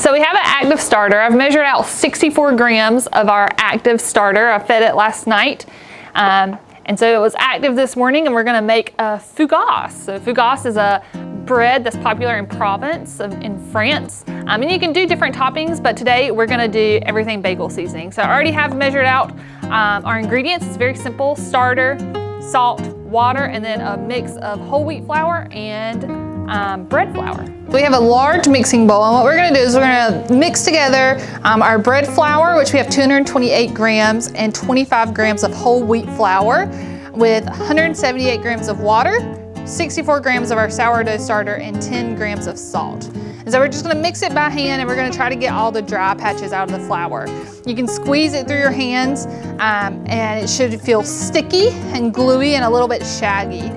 So we have an active starter. I've measured out 64 grams of our active starter. I fed it last night. And so it was active this morning, and we're gonna make a fougasse. So fougasse is a bread that's popular in Provence in France. And you can do different toppings, but today we're gonna do everything bagel seasoning. So I already have measured out our ingredients. It's very simple: starter, salt, water, and then a mix of whole wheat flour and bread flour. We have a large mixing bowl, and what we're gonna do is we're gonna mix together our bread flour, which we have 228 grams, and 25 grams of whole wheat flour with 178 grams of water, 64 grams of our sourdough starter, and 10 grams of salt. And so we're just gonna mix it by hand, and we're gonna try to get all the dry patches out of the flour. You can squeeze it through your hands, and it should feel sticky and gluey and a little bit shaggy.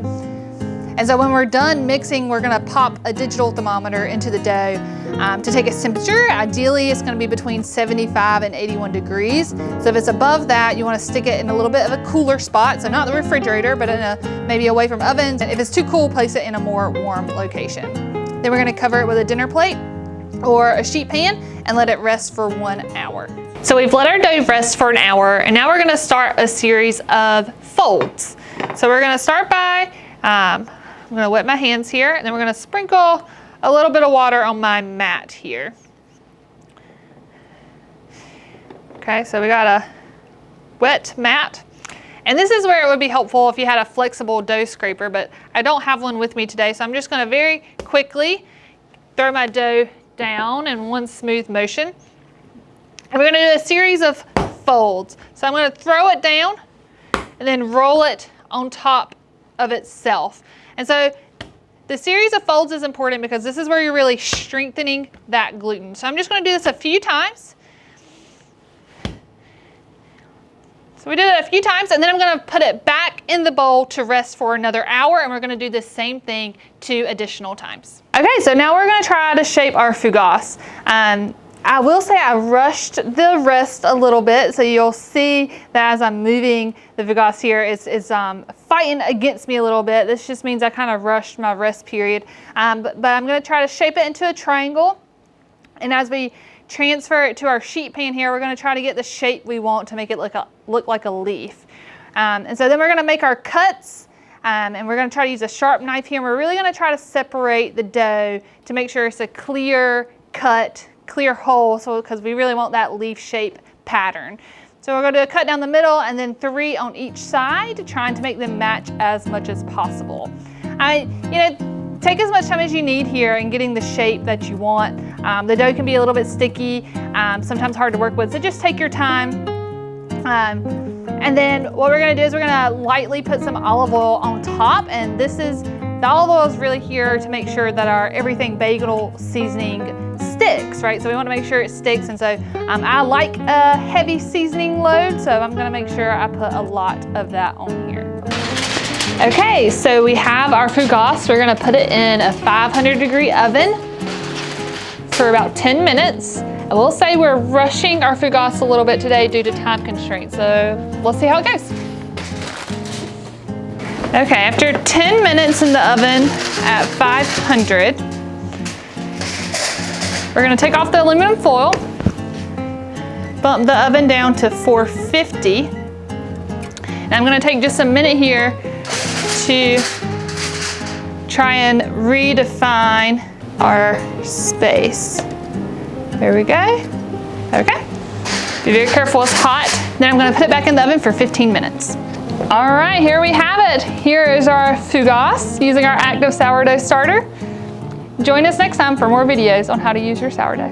And so when we're done mixing, we're gonna pop a digital thermometer into the dough to take its temperature. Ideally, it's gonna be between 75 and 81 degrees. So if it's above that, you wanna stick it in a little bit of a cooler spot, so not the refrigerator, but maybe away from ovens. And if it's too cool, place it in a more warm location. Then we're gonna cover it with a dinner plate or a sheet pan and let it rest for 1 hour. So we've let our dough rest for an hour, and now we're gonna start a series of folds. So we're gonna start by, I'm gonna wet my hands here, and then we're gonna sprinkle a little bit of water on my mat here. Okay, so we got a wet mat. And this is where it would be helpful if you had a flexible dough scraper, but I don't have one with me today, so I'm just gonna very quickly throw my dough down in one smooth motion. And we're gonna do a series of folds. So I'm gonna throw it down and then roll it on top of itself. And so the series of folds is important because this is where you're really strengthening that gluten. So I'm just going to do this a few times. So we did it a few times, and then I'm going to put it back in the bowl to rest for another hour, and we're going to do the same thing 2 additional times. Okay, so now we're going to try to shape our fougasse. I will say I rushed the rest a little bit, so you'll see that as I'm moving the fougasse here, it's fighting against me a little bit. This just means I kind of rushed my rest period. But I'm going to try to shape it into a triangle. And as we transfer it to our sheet pan here, we're going to try to get the shape we want to make it look like a leaf. And so then we're going to make our cuts. And we're going to try to use a sharp knife here. And we're really going to try to separate the dough to make sure it's a clear cut, clear hole, so because we really want that leaf shape pattern. So we're going to do a cut down the middle and then 3 on each side, trying to make them match as much as possible. Take as much time as you need here in getting the shape that you want. The dough can be a little bit sticky, sometimes hard to work with, so just take your time. And then what we're going to do is we're going to lightly put some olive oil on top, and the olive oil is really here to make sure that our everything bagel seasoning sticks, right? So we want to make sure it sticks, and so I like a heavy seasoning load, so I'm going to make sure I put a lot of that on here. Okay, so we have our fougasse. We're going to put it in a 500-degree oven for about 10 minutes. I will say we're rushing our fougasse a little bit today due to time constraints, so let's see how it goes. Okay, after 10 minutes in the oven at 500, we're gonna take off the aluminum foil, bump the oven down to 450, and I'm gonna take just a minute here to try and redefine our space. There we go. Okay. Be very careful, it's hot. Then I'm gonna put it back in the oven for 15 minutes. All right, here we have it. Here is our fougasse using our active sourdough starter. Join us next time for more videos on how to use your sourdough.